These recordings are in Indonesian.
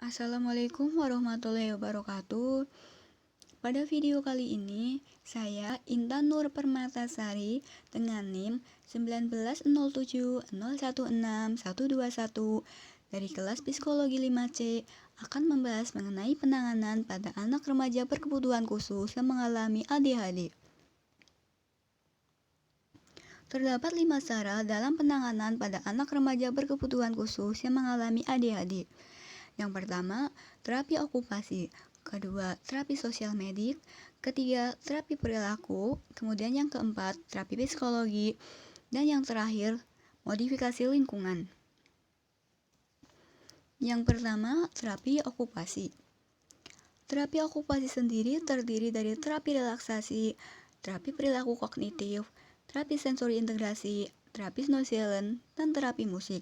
Assalamualaikum warahmatullahi wabarakatuh. Pada video kali ini, saya Intan Nur Permatasari dengan NIM 19070716121 dari kelas Psikologi 5C akan membahas mengenai penanganan pada anak remaja berkebutuhan khusus yang mengalami ADHD. Terdapat 5 cara dalam penanganan pada anak remaja berkebutuhan khusus yang mengalami ADHD. Yang pertama, terapi okupasi. Kedua, terapi sosial medik. Ketiga, terapi perilaku. Kemudian yang keempat, terapi psikologi. Dan yang terakhir, modifikasi lingkungan. Yang pertama, terapi okupasi. Terapi okupasi sendiri terdiri dari terapi relaksasi, terapi perilaku kognitif, terapi sensori integrasi, terapi Snow-Zealand, dan terapi musik.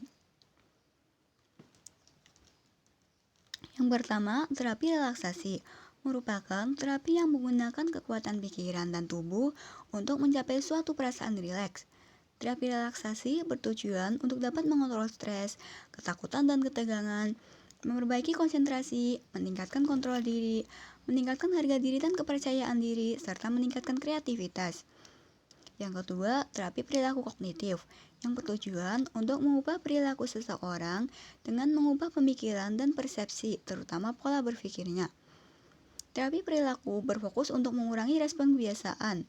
Yang pertama, terapi relaksasi merupakan terapi yang menggunakan kekuatan pikiran dan tubuh untuk mencapai suatu perasaan rileks. Terapi relaksasi bertujuan untuk dapat mengontrol stres, ketakutan dan ketegangan, memperbaiki konsentrasi, meningkatkan kontrol diri, meningkatkan harga diri dan kepercayaan diri, serta meningkatkan kreativitas. Yang kedua, terapi perilaku kognitif yang bertujuan untuk mengubah perilaku seseorang dengan mengubah pemikiran dan persepsi, terutama pola berpikirnya. Terapi perilaku berfokus untuk mengurangi respon kebiasaan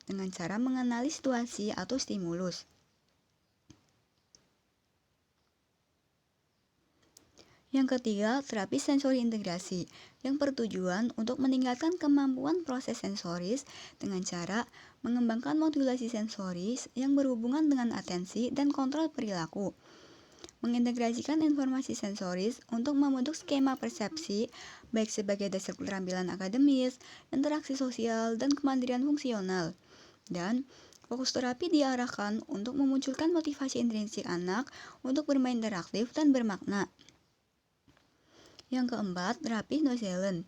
dengan cara mengenali situasi atau stimulus. Yang ketiga, terapi sensori integrasi yang bertujuan untuk meningkatkan kemampuan proses sensoris dengan cara mengembangkan modulasi sensoris yang berhubungan dengan atensi dan kontrol perilaku. Mengintegrasikan informasi sensoris untuk membentuk skema persepsi baik sebagai dasar keterampilan akademis, interaksi sosial, dan kemandirian fungsional. Dan fokus terapi diarahkan untuk memunculkan motivasi intrinsik anak untuk bermain interaktif dan bermakna. Yang keempat, terapi Snow-Zealand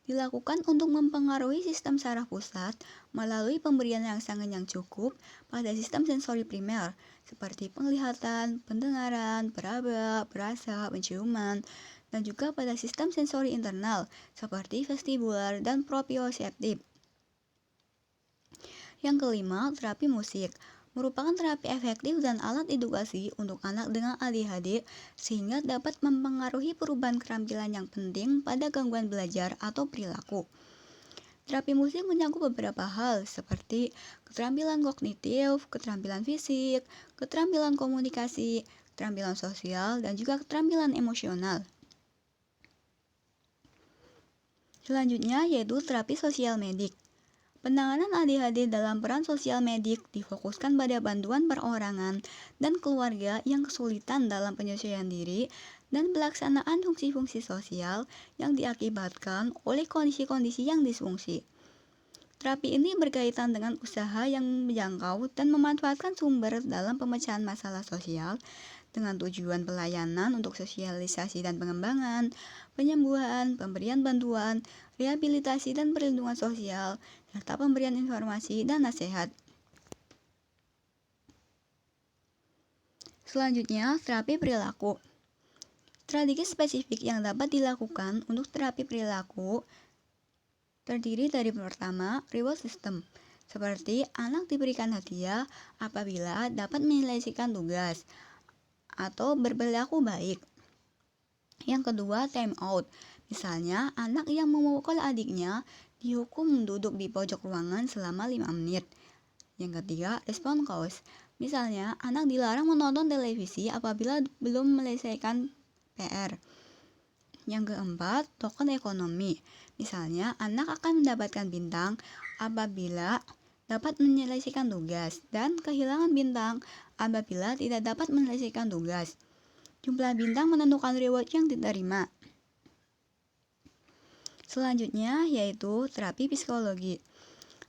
dilakukan untuk mempengaruhi sistem saraf pusat melalui pemberian rangsangan yang cukup pada sistem sensori primer seperti penglihatan, pendengaran, peraba, perasa, penciuman, dan juga pada sistem sensori internal seperti vestibular dan proprioseptif. Yang kelima, terapi musik merupakan terapi efektif dan alat edukasi untuk anak dengan ADHD sehingga dapat mempengaruhi perubahan keterampilan yang penting pada gangguan belajar atau perilaku. Terapi musik menyangkut beberapa hal seperti keterampilan kognitif, keterampilan fisik, keterampilan komunikasi, keterampilan sosial, dan juga keterampilan emosional. Selanjutnya yaitu terapi sosial medik. Penanganan ADHD dalam peran sosial medik difokuskan pada bantuan perorangan dan keluarga yang kesulitan dalam penyesuaian diri dan pelaksanaan fungsi-fungsi sosial yang diakibatkan oleh kondisi-kondisi yang disfungsi. Terapi ini berkaitan dengan usaha yang menjangkau dan memanfaatkan sumber dalam pemecahan masalah sosial dengan tujuan pelayanan untuk sosialisasi dan pengembangan, penyembuhan, pemberian bantuan, rehabilitasi dan perlindungan sosial, serta pemberian informasi dan nasihat. Selanjutnya, terapi perilaku. Strategi spesifik yang dapat dilakukan untuk terapi perilaku terdiri dari pertama, reward system, seperti anak diberikan hadiah apabila dapat menyelesaikan tugas atau berperilaku baik. Yang kedua, time out, misalnya anak yang memukul adiknya dihukum duduk di pojok ruangan selama 5 menit. Yang ketiga, respon cause, misalnya anak dilarang menonton televisi apabila belum menyelesaikan PR. Yang keempat, token ekonomi, misalnya anak akan mendapatkan bintang apabila dapat menyelesaikan tugas dan kehilangan bintang apabila tidak dapat menyelesaikan tugas. Jumlah bintang menentukan reward yang diterima. Selanjutnya yaitu terapi psikologi.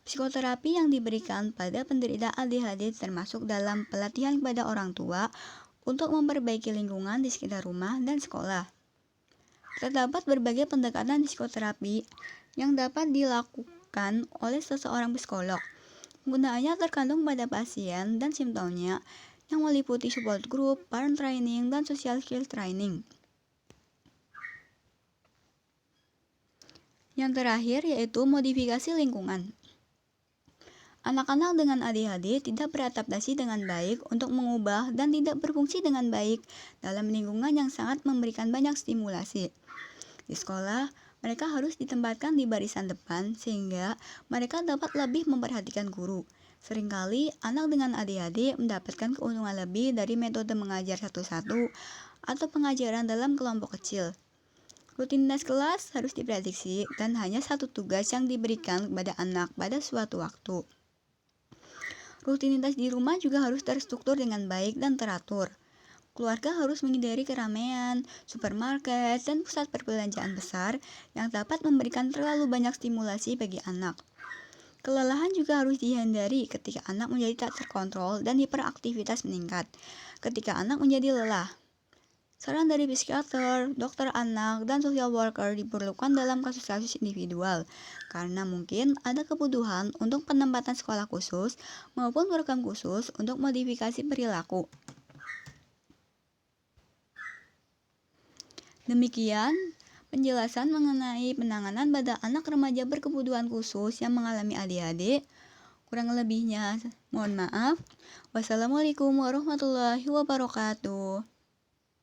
Psikoterapi yang diberikan pada penderita ADHD termasuk dalam pelatihan kepada orang tua untuk memperbaiki lingkungan di sekitar rumah dan sekolah. Terdapat berbagai pendekatan psikoterapi yang dapat dilakukan oleh seseorang psikolog. Penggunaannya tergantung pada pasien dan simptomnya yang meliputi support group, parent training, dan social skill training. Yang terakhir yaitu modifikasi lingkungan. Anak-anak dengan ADHD tidak beradaptasi dengan baik untuk mengubah dan tidak berfungsi dengan baik dalam lingkungan yang sangat memberikan banyak stimulasi. Di sekolah, mereka harus ditempatkan di barisan depan sehingga mereka dapat lebih memperhatikan guru. Seringkali anak dengan ADHD mendapatkan keuntungan lebih dari metode mengajar satu-satu atau pengajaran dalam kelompok kecil. Rutinitas kelas harus diprediksi dan hanya satu tugas yang diberikan kepada anak pada suatu waktu. Rutinitas di rumah juga harus terstruktur dengan baik dan teratur. Keluarga harus menghindari keramaian, supermarket, dan pusat perbelanjaan besar yang dapat memberikan terlalu banyak stimulasi bagi anak. Kelelahan juga harus dihindari ketika anak menjadi tak terkontrol dan hiperaktivitas meningkat. Ketika anak menjadi lelah, saran dari psikiater, dokter anak, dan social worker diperlukan dalam kasus-kasus individual, karena mungkin ada kebutuhan untuk penempatan sekolah khusus maupun program khusus untuk modifikasi perilaku. Demikian penjelasan mengenai penanganan pada anak remaja berkebutuhan khusus yang mengalami ADHD. Kurang lebihnya, mohon maaf. Wassalamualaikum warahmatullahi wabarakatuh.